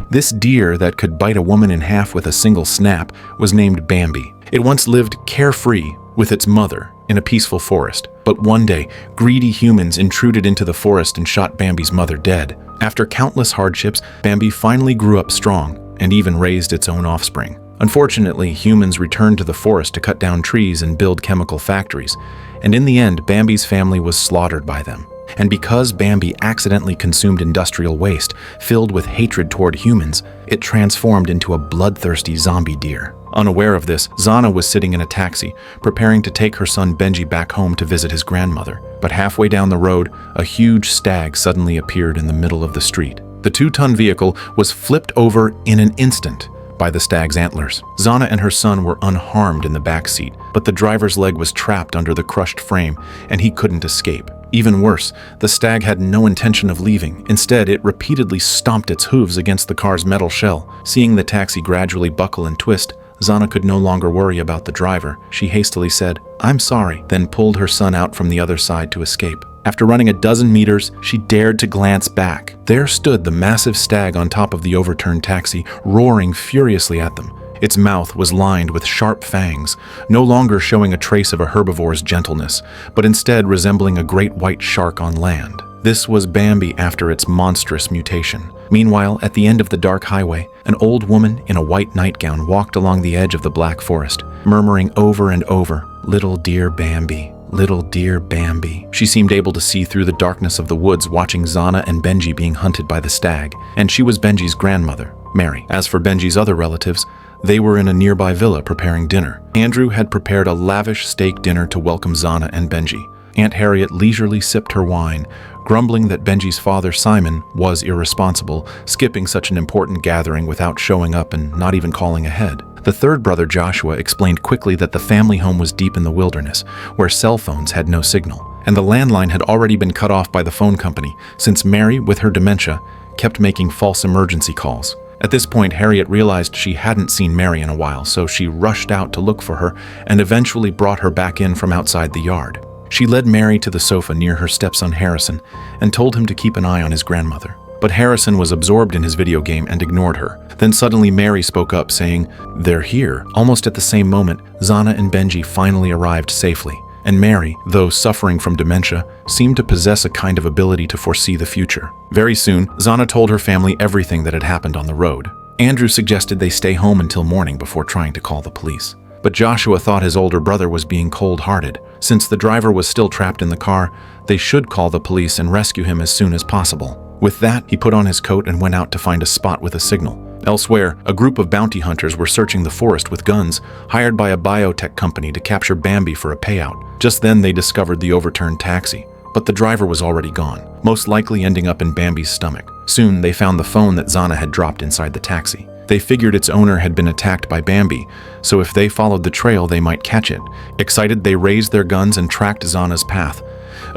This deer that could bite a woman in half with a single snap was named Bambi. It once lived carefree with its mother in a peaceful forest, but one day, greedy humans intruded into the forest and shot Bambi's mother dead. After countless hardships, Bambi finally grew up strong and even raised its own offspring. Unfortunately, humans returned to the forest to cut down trees and build chemical factories, and in the end, Bambi's family was slaughtered by them. And because Bambi accidentally consumed industrial waste filled with hatred toward humans, it transformed into a bloodthirsty zombie deer. Unaware of this, Zana was sitting in a taxi, preparing to take her son Benji back home to visit his grandmother. But halfway down the road, a huge stag suddenly appeared in the middle of the street. The 2-ton vehicle was flipped over in an instant by the stag's antlers. Zana and her son were unharmed in the back seat, but the driver's leg was trapped under the crushed frame, and he couldn't escape. Even worse, the stag had no intention of leaving. Instead, it repeatedly stomped its hooves against the car's metal shell. Seeing the taxi gradually buckle and twist, Zana could no longer worry about the driver. She hastily said, "I'm sorry," then pulled her son out from the other side to escape. After running a dozen meters, she dared to glance back. There stood the massive stag on top of the overturned taxi, roaring furiously at them. Its mouth was lined with sharp fangs, no longer showing a trace of a herbivore's gentleness, but instead resembling a great white shark on land. This was Bambi after its monstrous mutation. Meanwhile, at the end of the dark highway, an old woman in a white nightgown walked along the edge of the black forest, murmuring over and over, "Little dear Bambi, little dear Bambi." She seemed able to see through the darkness of the woods, watching Zana and Benji being hunted by the stag, and she was Benji's grandmother, Mary. As for Benji's other relatives, they were in a nearby villa preparing dinner. Andrew had prepared a lavish steak dinner to welcome Zana and Benji. Aunt Harriet leisurely sipped her wine, grumbling that Benji's father, Simon, was irresponsible, skipping such an important gathering without showing up and not even calling ahead. The third brother, Joshua, explained quickly that the family home was deep in the wilderness, where cell phones had no signal, and the landline had already been cut off by the phone company, since Mary, with her dementia, kept making false emergency calls. At this point, Harriet realized she hadn't seen Mary in a while, so she rushed out to look for her and eventually brought her back in from outside the yard. She led Mary to the sofa near her stepson Harrison and told him to keep an eye on his grandmother. But Harrison was absorbed in his video game and ignored her. Then suddenly Mary spoke up, saying, "They're here." Almost at the same moment, Zana and Benji finally arrived safely. And Mary, though suffering from dementia, seemed to possess a kind of ability to foresee the future. Very soon, Zana told her family everything that had happened on the road. Andrew suggested they stay home until morning before trying to call the police. But Joshua thought his older brother was being cold-hearted. Since the driver was still trapped in the car, they should call the police and rescue him as soon as possible. With that, he put on his coat and went out to find a spot with a signal. Elsewhere, a group of bounty hunters were searching the forest with guns, hired by a biotech company to capture Bambi for a payout. Just then, they discovered the overturned taxi. But the driver was already gone, most likely ending up in Bambi's stomach. Soon, they found the phone that Zana had dropped inside the taxi. They figured its owner had been attacked by Bambi, so if they followed the trail, they might catch it. Excited, they raised their guns and tracked Zana's path,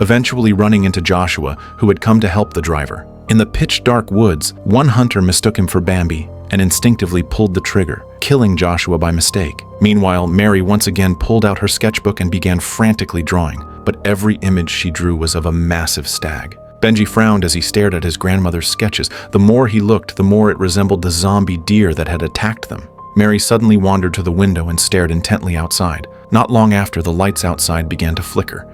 eventually running into Joshua, who had come to help the driver. In the pitch-dark woods, one hunter mistook him for Bambi and instinctively pulled the trigger, killing Joshua by mistake. Meanwhile, Mary once again pulled out her sketchbook and began frantically drawing, but every image she drew was of a massive stag. Benji frowned as he stared at his grandmother's sketches. The more he looked, the more it resembled the zombie deer that had attacked them. Mary suddenly wandered to the window and stared intently outside. Not long after, the lights outside began to flicker.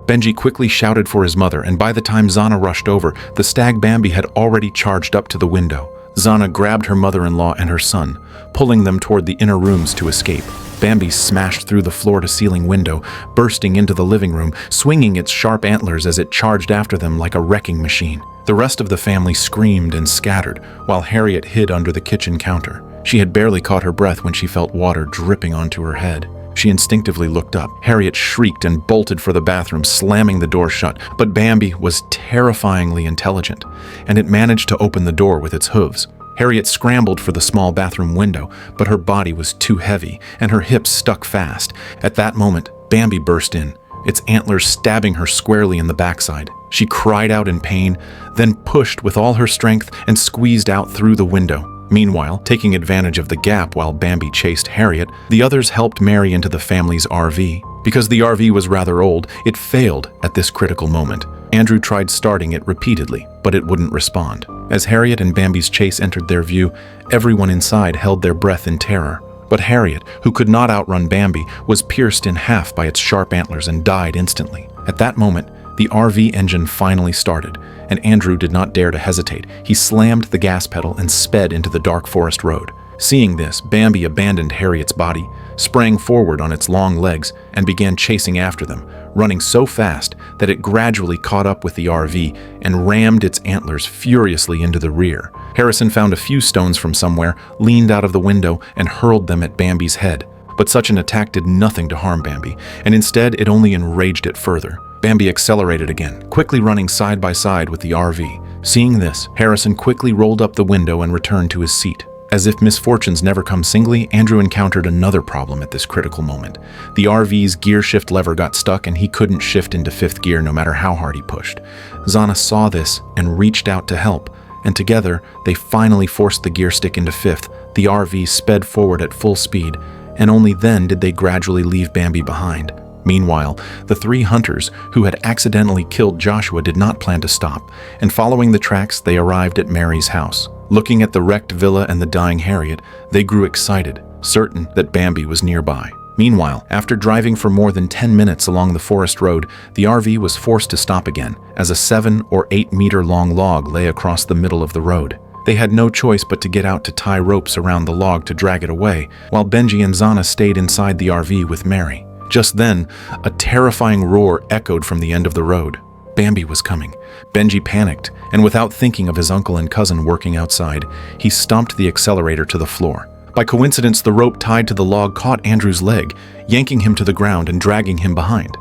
Benji quickly shouted for his mother, and by the time Zana rushed over, the stag Bambi had already charged up to the window. Zana grabbed her mother-in-law and her son, pulling them toward the inner rooms to escape. Bambi smashed through the floor-to-ceiling window, bursting into the living room, swinging its sharp antlers as it charged after them like a wrecking machine. The rest of the family screamed and scattered, while Harriet hid under the kitchen counter. She had barely caught her breath when she felt water dripping onto her head. She instinctively looked up. Harriet shrieked and bolted for the bathroom, slamming the door shut. But Bambi was terrifyingly intelligent, and it managed to open the door with its hooves. Harriet scrambled for the small bathroom window, but her body was too heavy, and her hips stuck fast. At that moment, Bambi burst in, its antlers stabbing her squarely in the backside. She cried out in pain, then pushed with all her strength and squeezed out through the window. Meanwhile, taking advantage of the gap while Bambi chased Harriet, the others helped Mary into the family's RV. Because the RV was rather old, it failed at this critical moment. Andrew tried starting it repeatedly, but it wouldn't respond. As Harriet and Bambi's chase entered their view, everyone inside held their breath in terror. But Harriet, who could not outrun Bambi, was pierced in half by its sharp antlers and died instantly. At that moment, the RV engine finally started, and Andrew did not dare to hesitate. He slammed the gas pedal and sped into the dark forest road. Seeing this, Bambi abandoned Harriet's body, sprang forward on its long legs, and began chasing after them, running so fast that it gradually caught up with the RV and rammed its antlers furiously into the rear. Harrison found a few stones from somewhere, leaned out of the window, and hurled them at Bambi's head. But such an attack did nothing to harm Bambi, and instead it only enraged it further. Bambi accelerated again, quickly running side by side with the RV. Seeing this, Harrison quickly rolled up the window and returned to his seat. As if misfortunes never come singly, Andrew encountered another problem at this critical moment. The RV's gear shift lever got stuck and he couldn't shift into fifth gear no matter how hard he pushed. Zana saw this and reached out to help, and together they finally forced the gear stick into fifth. The RV sped forward at full speed, and only then did they gradually leave Bambi behind. Meanwhile, the three hunters who had accidentally killed Joshua did not plan to stop, and following the tracks, they arrived at Mary's house. Looking at the wrecked villa and the dying Harriet, they grew excited, certain that Bambi was nearby. Meanwhile, after driving for more than 10 minutes along the forest road, the RV was forced to stop again, as a 7 or 8 meter long log lay across the middle of the road. They had no choice but to get out to tie ropes around the log to drag it away, while Benji and Zana stayed inside the RV with Mary. Just then, a terrifying roar echoed from the end of the road. Bambi was coming. Benji panicked, and without thinking of his uncle and cousin working outside, he stomped the accelerator to the floor. By coincidence, the rope tied to the log caught Andrew's leg, yanking him to the ground and dragging him behind.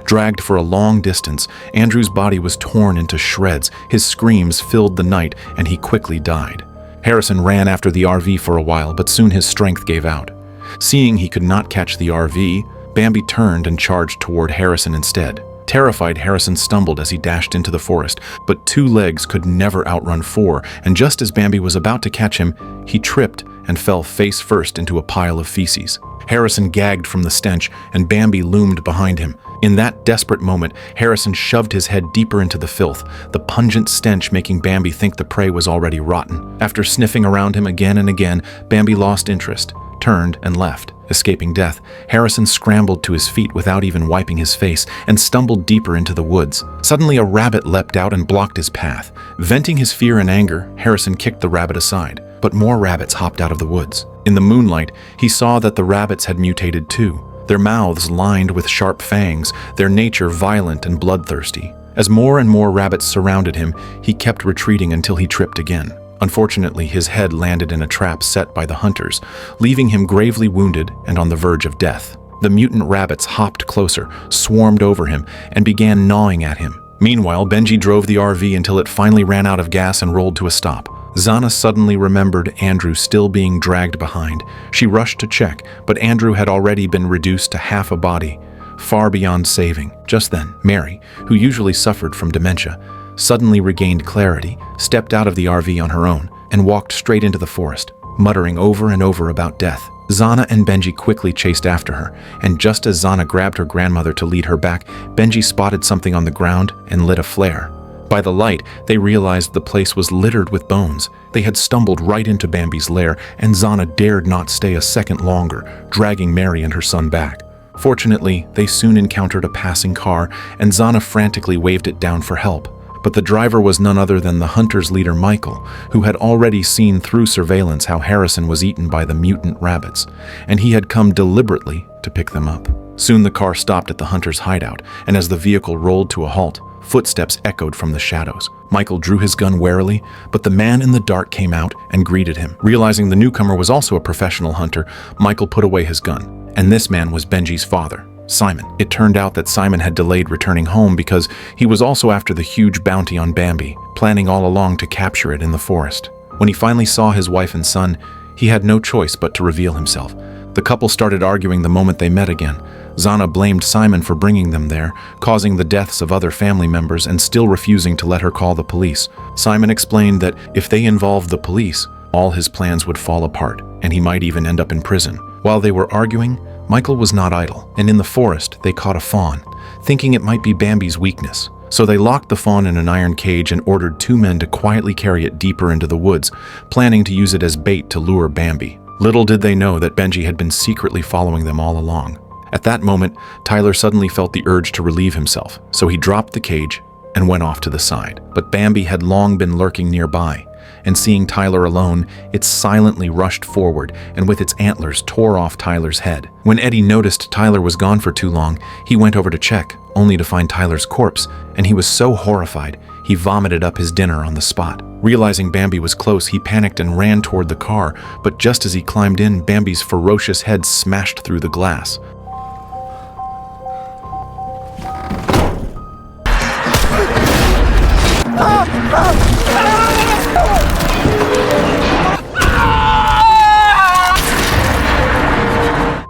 Dragged for a long distance, Andrew's body was torn into shreds, his screams filled the night, and he quickly died. Harrison ran after the RV for a while, but soon his strength gave out. Seeing he could not catch the RV, Bambi turned and charged toward Harrison instead. Terrified, Harrison stumbled as he dashed into the forest, but 2 legs could never outrun 4, and just as Bambi was about to catch him, he tripped and fell face first into a pile of feces. Harrison gagged from the stench, and Bambi loomed behind him. In that desperate moment, Harrison shoved his head deeper into the filth, the pungent stench making Bambi think the prey was already rotten. After sniffing around him again and again, Bambi lost interest, turned, and left. Escaping death, Harrison scrambled to his feet without even wiping his face and stumbled deeper into the woods. Suddenly, a rabbit leapt out and blocked his path. Venting his fear and anger, Harrison kicked the rabbit aside, but more rabbits hopped out of the woods. In the moonlight, he saw that the rabbits had mutated too, their mouths lined with sharp fangs, their nature violent and bloodthirsty. As more and more rabbits surrounded him, he kept retreating until he tripped again. Unfortunately, his head landed in a trap set by the hunters, leaving him gravely wounded and on the verge of death. The mutant rabbits hopped closer, swarmed over him, and began gnawing at him. Meanwhile, Benji drove the RV until it finally ran out of gas and rolled to a stop. Zana suddenly remembered Andrew still being dragged behind. She rushed to check, but Andrew had already been reduced to half a body, far beyond saving. Just then, Mary, who usually suffered from dementia, suddenly regained clarity, stepped out of the RV on her own, and walked straight into the forest, muttering over and over about death. Zana and Benji quickly chased after her, and just as Zana grabbed her grandmother to lead her back, Benji spotted something on the ground and lit a flare. By the light, they realized the place was littered with bones. They had stumbled right into Bambi's lair, and Zana dared not stay a second longer, dragging Mary and her son back. Fortunately, they soon encountered a passing car, and Zana frantically waved it down for help. But the driver was none other than the hunter's leader, Michael, who had already seen through surveillance how Harrison was eaten by the mutant rabbits, and he had come deliberately to pick them up. Soon the car stopped at the hunter's hideout, and as the vehicle rolled to a halt, footsteps echoed from the shadows. Michael drew his gun warily, but the man in the dark came out and greeted him. Realizing the newcomer was also a professional hunter, Michael put away his gun, and this man was Benji's father, Simon. It turned out that Simon had delayed returning home because he was also after the huge bounty on Bambi, planning all along to capture it in the forest. When he finally saw his wife and son, he had no choice but to reveal himself. The couple started arguing the moment they met again. Zana blamed Simon for bringing them there, causing the deaths of other family members and still refusing to let her call the police. Simon explained that if they involved the police, all his plans would fall apart, and he might even end up in prison. While they were arguing, Michael was not idle, and in the forest they caught a fawn, thinking it might be Bambi's weakness. So they locked the fawn in an iron cage and ordered 2 men to quietly carry it deeper into the woods, planning to use it as bait to lure Bambi. Little did they know that Benji had been secretly following them all along. At that moment, Tyler suddenly felt the urge to relieve himself, so he dropped the cage and went off to the side. But Bambi had long been lurking nearby, and seeing Tyler alone, it silently rushed forward and with its antlers tore off Tyler's head. When Eddie noticed Tyler was gone for too long, he went over to check, only to find Tyler's corpse, and he was so horrified, he vomited up his dinner on the spot. Realizing Bambi was close, he panicked and ran toward the car, but just as he climbed in, Bambi's ferocious head smashed through the glass.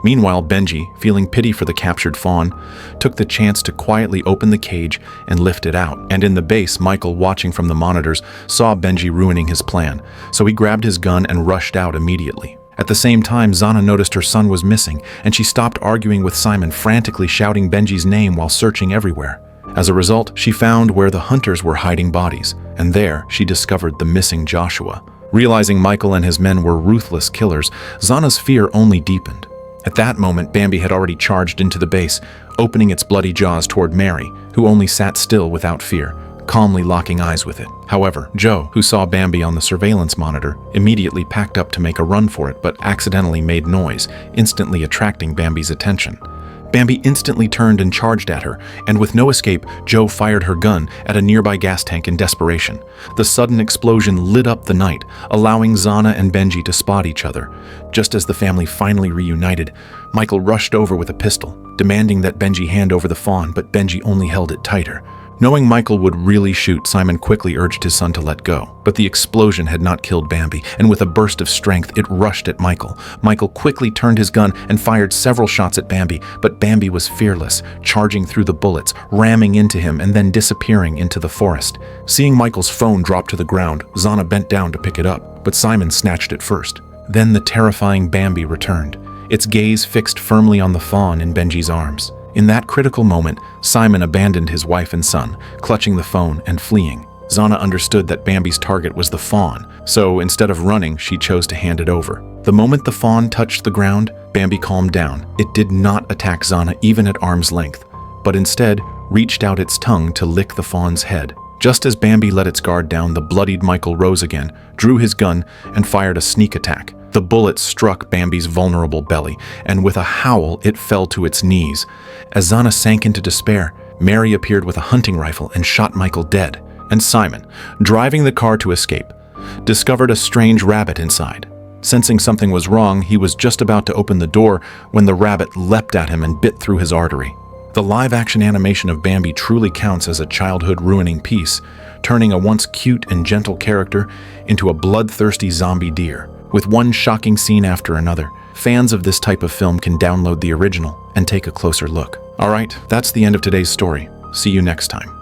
Meanwhile, Benji, feeling pity for the captured fawn, took the chance to quietly open the cage and lift it out. And in the base, Michael, watching from the monitors, saw Benji ruining his plan, so he grabbed his gun and rushed out immediately. At the same time, Zana noticed her son was missing, and she stopped arguing with Simon, frantically shouting Benji's name while searching everywhere. As a result, she found where the hunters were hiding bodies, and there she discovered the missing Joshua. Realizing Michael and his men were ruthless killers, Zana's fear only deepened. At that moment, Bambi had already charged into the base, opening its bloody jaws toward Mary, who only sat still without fear, calmly locking eyes with it. However, Joe, who saw Bambi on the surveillance monitor, immediately packed up to make a run for it, but accidentally made noise, instantly attracting Bambi's attention. Bambi instantly turned and charged at her, and with no escape, Joe fired her gun at a nearby gas tank in desperation. The sudden explosion lit up the night, allowing Zana and Benji to spot each other. Just as the family finally reunited, Michael rushed over with a pistol, demanding that Benji hand over the fawn, but Benji only held it tighter. Knowing Michael would really shoot, Simon quickly urged his son to let go. But the explosion had not killed Bambi, and with a burst of strength, it rushed at Michael. Michael quickly turned his gun and fired several shots at Bambi, but Bambi was fearless, charging through the bullets, ramming into him, and then disappearing into the forest. Seeing Michael's phone drop to the ground, Zana bent down to pick it up, but Simon snatched it first. Then the terrifying Bambi returned, its gaze fixed firmly on the fawn in Benji's arms. In that critical moment, Simon abandoned his wife and son, clutching the phone and fleeing. Zana understood that Bambi's target was the fawn, so instead of running, she chose to hand it over. The moment the fawn touched the ground, Bambi calmed down. It did not attack Zana even at arm's length, but instead reached out its tongue to lick the fawn's head. Just as Bambi let its guard down, the bloodied Michael rose again, drew his gun, and fired a sneak attack. The bullet struck Bambi's vulnerable belly, and with a howl, it fell to its knees. As Zana sank into despair, Mary appeared with a hunting rifle and shot Michael dead. And Simon, driving the car to escape, discovered a strange rabbit inside. Sensing something was wrong, he was just about to open the door when the rabbit leapt at him and bit through his artery. The live-action animation of Bambi truly counts as a childhood-ruining piece, turning a once cute and gentle character into a bloodthirsty zombie deer. With one shocking scene after another, fans of this type of film can download the original and take a closer look. Alright, that's the end of today's story. See you next time.